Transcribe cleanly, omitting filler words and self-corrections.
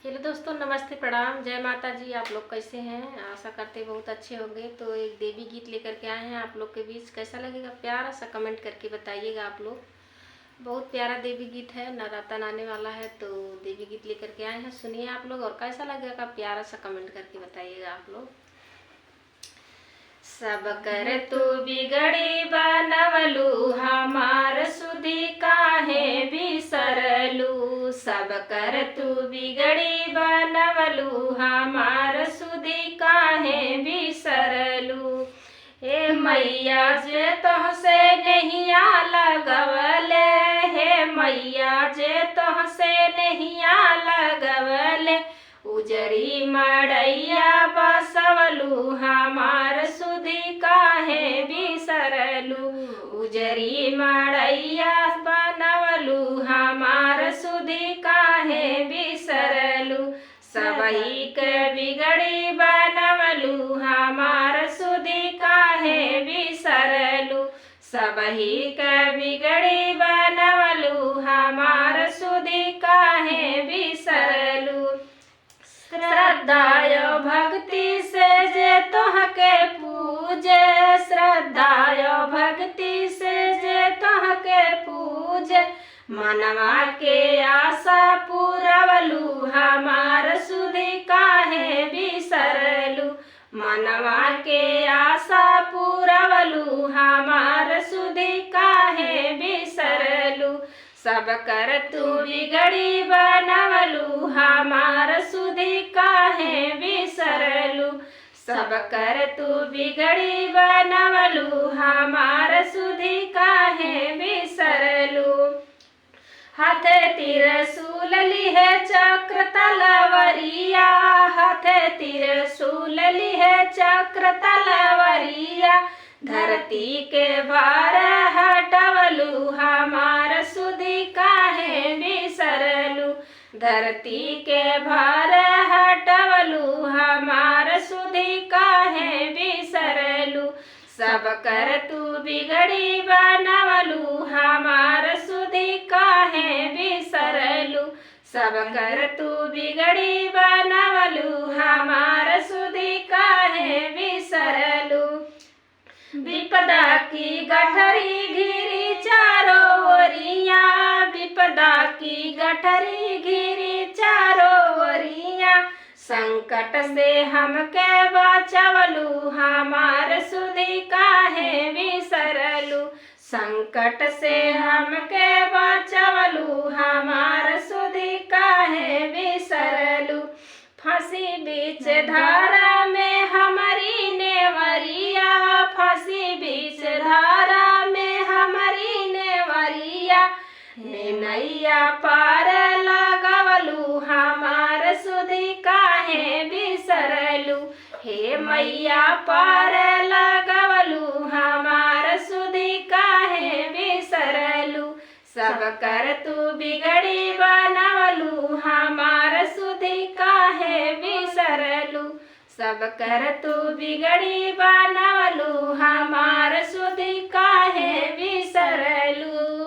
Hello दोस्तों, नमस्ते, प्रणाम, जय माता जी। आप लोग कैसे हैं? आशा करते बहुत अच्छे होंगे। तो एक देवी गीत लेकर के आए हैं आप लोग के बीच। कैसा लगेगा प्यारा सा कमेंट करके बताइएगा आप लोग। बहुत प्यारा देवी गीत है, नवरात्र आने वाला है तो देवी गीत लेकर के आए हैं। सुनिए आप लोग और कैसा लगेगा प्यारा सा कमेंट करके बताइएगा आप लोग। सब कर तू बिगड़ी बनवलू, हमार सुधी काहे बिसरलू। सब कर तू बिगड़ी बनवलू, हमार सुधी काहे बिसरलू। हे मैया जे तोहसे नहिया लगवले, हे मैया जे तोहसे नहिया लगवले। उजरी मड़ैया बसवलू, हमार सुधी काहे बिसरलू। उजरी मड़ैया बनवलू, हमार सुधी काहे बिसरलू। सबही के बिगड़ी बनवलू, हमार सुधी काहे बिसरलू। सबही के बिगड़ी बनवलू, हमार सुधी काहे बिसरलू। श्रद्धाय भक्ति से जे तोहके पूजे, श्रद्धाय भक्ति से जे तोहके पूजे। मनवा के आशा पूरवलू, हमार सुधी काहे बिसरलू। मनवा के आशा पूरवलू, हमार सुधी काहे बिसरलू। सब कर तू बिगड़ी बनवलू, हमार सुधी काहे बिसरलू। सब कर तू बिगड़ी बनवलू, हमार सुधी काहे बिसरलू। हाथे त्रिशूल लिहे चक्र तलवरिया, हाथे त्रिशूल लिहे चक्र तलवरिया। धरती के भार हटवलू, हमार सुधी काहे बिसरलू। धरती के भार हटवलू, हमार सुधी काहे बिसरलू। सब कर तू बिगड़ी बनवलू, हमार सुधी काहे बिसरलू। सब कर तू बिगड़ी बनवलू, हमार सुधी काहे बिसरलू। विपदा की गठरी घिरी चारों ओरिया, विपदा की गठरी घिरी चारों ओरिया। संकट से हमके बचवलू, हमार सुधी काहे बिसरलू। संकट से हमके बचवलू, हमार सुधी काहे बिसरलू। फांसी बीच धारा में हमारी नेवरिया, फांसी बीच धारा में हमारी नेवरिया। नैया पार लगवलू, हमार सुधी काहे बिसरलू। हे मैया पार लगवलू, हमार सुधी काहे बिसरलू। सब कर तू बिगड़ी बनवलू, हमार सुधी काहे बिसरलू। सब कर तू बिगड़ी बनवलू, हमार सुधी काहे बिसरलू।